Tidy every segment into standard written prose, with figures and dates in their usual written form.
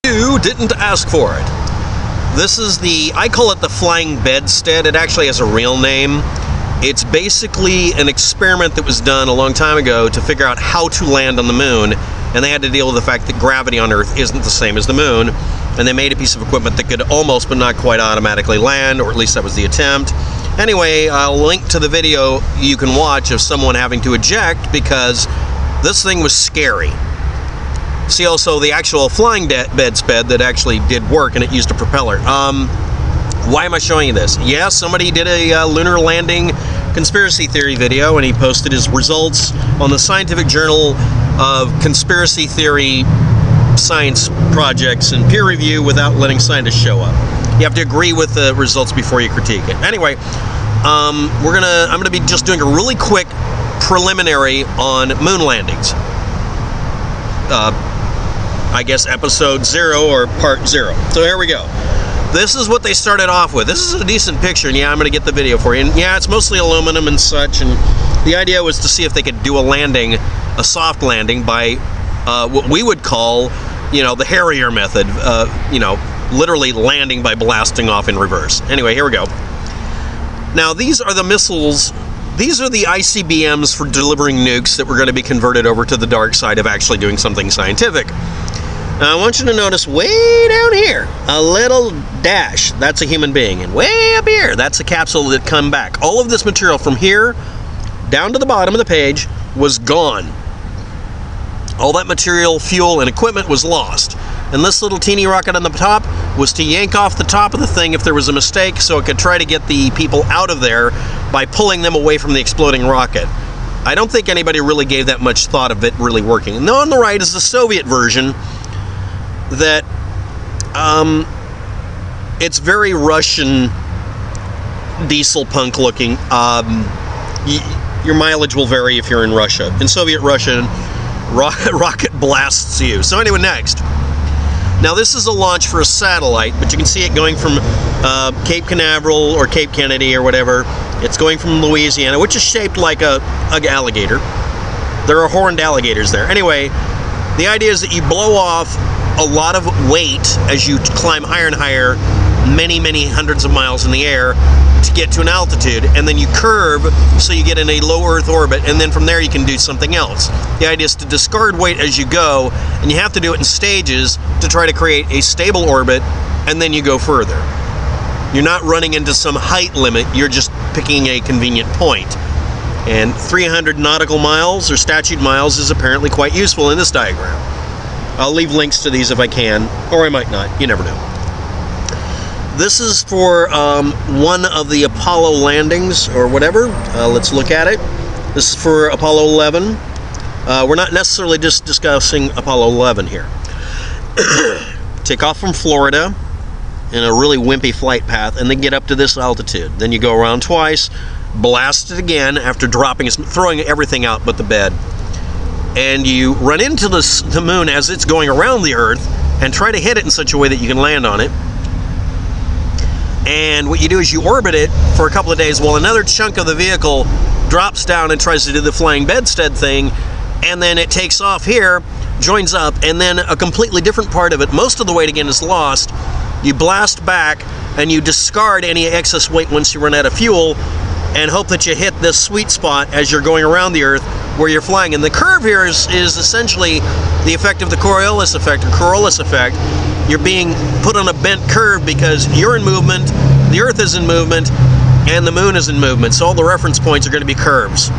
You didn't ask for it. This is I call it the flying bedstead. It actually has a real name. It's basically an experiment that was done a long time ago to figure out how to land on the moon, and they had to deal with the fact that gravity on Earth isn't the same as the moon, and they made a piece of equipment that could almost but not quite automatically land, or at least that was the attempt. Anyway, I'll link to the video you can watch of someone having to eject because this thing was scary. See also the actual flying bedstead that actually did work, and it used a propeller. Why am I showing you this? Yeah, somebody did a lunar landing conspiracy theory video, and he posted his results on the Scientific Journal of Conspiracy Theory Science Projects and peer review without letting scientists show up. You have to agree with the results before you critique it. Anyway, I'm gonna be just doing a really quick preliminary on moon landings. I guess episode 0 or part 0. So here we go. This is what they started off with. This is a decent picture, and yeah, I'm going to get the video for you. And yeah, it's mostly aluminum and such, and the idea was to see if they could do a soft landing by what we would call, the Harrier method, literally landing by blasting off in reverse. Anyway, here we go. Now, these are the missiles. These are the ICBMs for delivering nukes that were going to be converted over to the dark side of actually doing something scientific. Now, I want you to notice way down here, a little dash, that's a human being, and way up here, that's a capsule that come back. All of this material from here down to the bottom of the page was gone. All that material, fuel, and equipment was lost. And this little teeny rocket on the top was to yank off the top of the thing if there was a mistake, so it could try to get the people out of there by pulling them away from the exploding rocket. I don't think anybody really gave that much thought of it really working. And on the right is the Soviet version that it's very Russian diesel punk looking. Your mileage will vary if you're in Russia. In Soviet Russia, rocket blasts you. So anyway, next. Now this is a launch for a satellite, but you can see it going from Cape Canaveral or Cape Kennedy or whatever. It's going from Louisiana, which is shaped like an alligator. There are horned alligators there. Anyway, the idea is that you blow off a lot of weight as you climb higher and higher, many, many hundreds of miles in the air to get to an altitude, and then you curve so you get in a low Earth orbit, and then from there you can do something else. The idea is to discard weight as you go, and you have to do it in stages to try to create a stable orbit, and then you go further. You're not running into some height limit, you're just picking a convenient point. And 300 nautical miles or statute miles is apparently quite useful in this diagram. I'll leave links to these if I can, or I might not, you never know. This is for one of the Apollo landings, or whatever. Let's look at it. This is for Apollo 11. We're not necessarily just discussing Apollo 11 here. Take off from Florida in a really wimpy flight path, and then get up to this altitude. Then you go around twice, blast it again after throwing everything out but the bed. And you run into the moon as it's going around the Earth and try to hit it in such a way that you can land on it. And what you do is you orbit it for a couple of days while another chunk of the vehicle drops down and tries to do the flying bedstead thing, and then it takes off here, joins up, and then a completely different part of it, most of the weight again is lost. You blast back and you discard any excess weight once you run out of fuel, and hope that you hit this sweet spot as you're going around the Earth where you're flying. And the curve here is essentially the effect of the Coriolis effect, or Coriolis effect. You're being put on a bent curve because you're in movement, the Earth is in movement, and the moon is in movement. So all the reference points are going to be curves.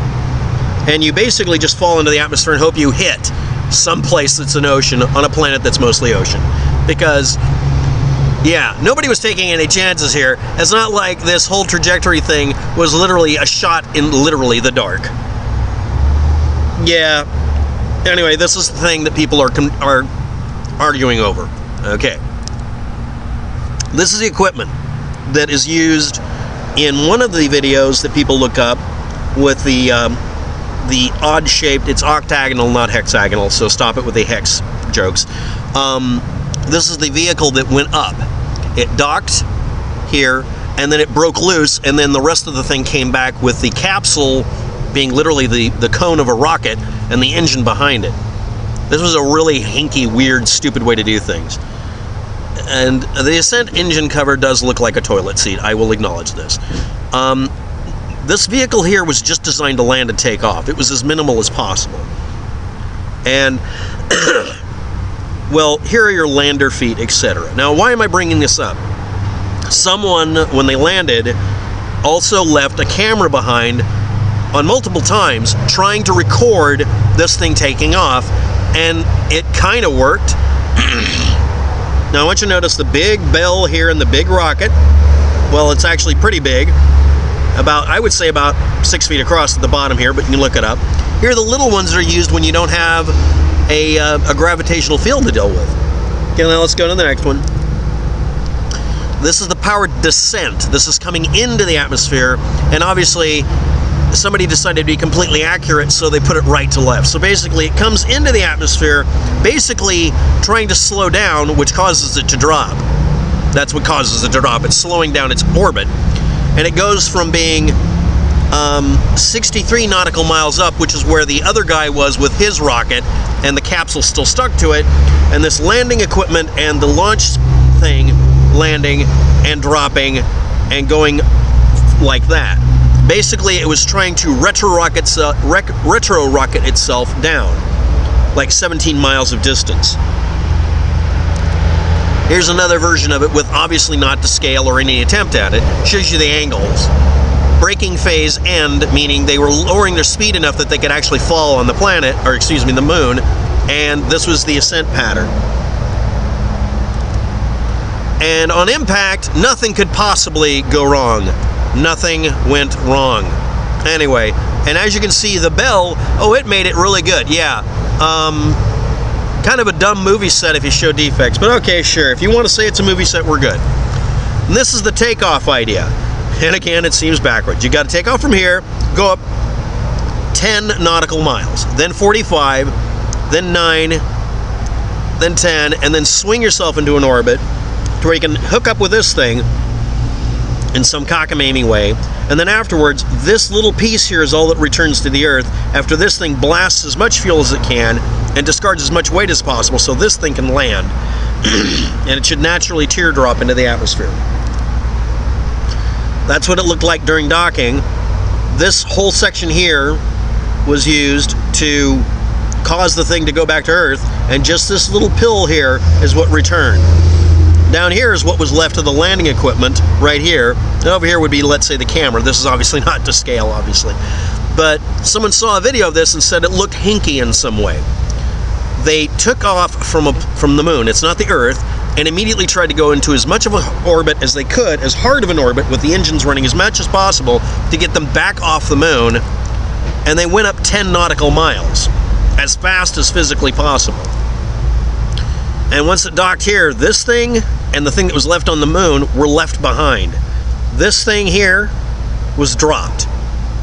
And you basically just fall into the atmosphere and hope you hit some place that's an ocean on a planet that's mostly ocean. Because yeah, nobody was taking any chances here. It's not like this whole trajectory thing was literally a shot in literally the dark. Yeah. Anyway, this is the thing that people are arguing over. Okay. This is the equipment that is used in one of the videos that people look up with the odd-shaped, it's octagonal, not hexagonal, so stop it with the hex jokes. This is the vehicle that went up. It docked here, and then it broke loose, and then the rest of the thing came back with the capsule being literally the cone of a rocket and the engine behind it. This was a really hinky, weird, stupid way to do things. And the Ascent engine cover does look like a toilet seat. I will acknowledge this. This vehicle here was just designed to land and take off. It was as minimal as possible. And, well, here are your lander feet, etc. Now, why am I bringing this up? Someone, when they landed, also left a camera behind on multiple times trying to record this thing taking off, and it kind of worked. Now, I want you to notice the big bell here and the big rocket. Well, it's actually pretty big. I would say about 6 feet across at the bottom here, but you can look it up. Here are the little ones that are used when you don't have a gravitational field to deal with. Okay, now let's go to the next one. This is the powered descent. This is coming into the atmosphere, and obviously somebody decided to be completely accurate, so they put it right to left. So basically it comes into the atmosphere, basically trying to slow down, which causes it to drop. That's what causes it to drop. It's slowing down its orbit. And it goes from being 63 nautical miles up, which is where the other guy was with his rocket, and the capsule still stuck to it, and this landing equipment and the launch thing landing and dropping and going like that. Basically, it was trying to retro-rocket itself down, like 17 miles of distance. Here's another version of it with obviously not to scale or any attempt at it. Shows you the angles. Braking phase end, meaning they were lowering their speed enough that they could actually fall on the planet, or excuse me, the moon, and this was the ascent pattern. And on impact, nothing could possibly go wrong. Nothing went wrong. Anyway, and as you can see, the bell, oh, it made it really good. Yeah. Kind of a dumb movie set if you show defects, but okay, sure. If you want to say it's a movie set, we're good. And this is the takeoff idea. And again, it seems backwards. You got to take off from here, go up 10 nautical miles, then 45, then 9, then 10, and then swing yourself into an orbit to where you can hook up with this thing in some cockamamie way, and then afterwards, this little piece here is all that returns to the Earth after this thing blasts as much fuel as it can and discards as much weight as possible, so this thing can land, and it should naturally teardrop into the atmosphere. That's what it looked like during docking. This whole section here was used to cause the thing to go back to Earth, and just this little pill here is what returned. Down here is what was left of the landing equipment, right here. And over here would be, let's say, the camera. This is obviously not to scale, obviously. But someone saw a video of this and said it looked hinky in some way. They took off from the moon, it's not the Earth, and immediately tried to go into as much of an orbit as they could, as hard of an orbit, with the engines running as much as possible to get them back off the moon. And they went up 10 nautical miles, as fast as physically possible. And once it docked here, this thing and the thing that was left on the moon were left behind. This thing here was dropped.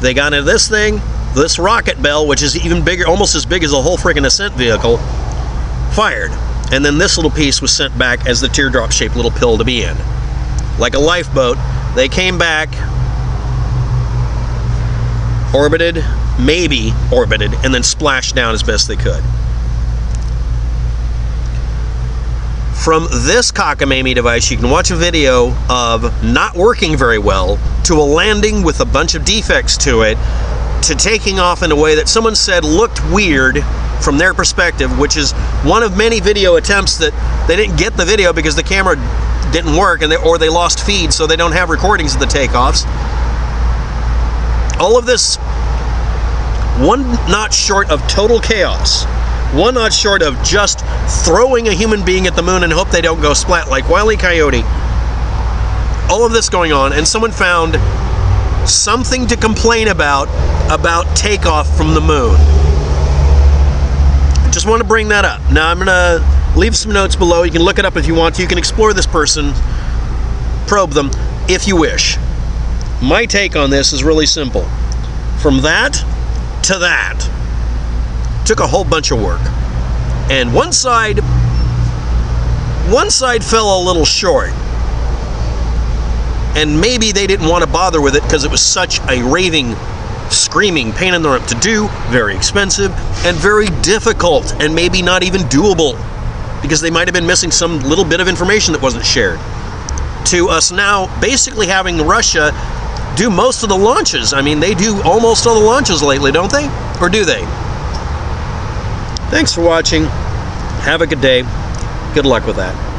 They got into this thing, this rocket bell, which is even bigger, almost as big as a whole freaking ascent vehicle, fired. And then this little piece was sent back as the teardrop-shaped little pill to be in. Like a lifeboat, they came back, orbited, maybe orbited, and then splashed down as best they could. From this cockamamie device, you can watch a video of not working very well, to a landing with a bunch of defects to it, to taking off in a way that someone said looked weird from their perspective, which is one of many video attempts that they didn't get the video because the camera didn't work, or they lost feed, so they don't have recordings of the takeoffs. All of this, one notch short of total chaos. One notch short of just throwing a human being at the moon and hope they don't go splat like Wile E. Coyote. All of this going on, and someone found something to complain about takeoff from the moon. I just want to bring that up. Now I'm going to leave some notes below. You can look it up if you want to. You can explore this person, probe them, if you wish. My take on this is really simple. From that to that. Took a whole bunch of work, and one side fell a little short, and maybe they didn't want to bother with it because it was such a raving, screaming pain in the rump to do, very expensive, and very difficult, and maybe not even doable. because they might have been missing some little bit of information that wasn't shared, to us now basically having Russia do most of the launches. I mean, they do almost all the launches lately, don't they? Or do they? Thanks for watching. Have a good day. Good luck with that.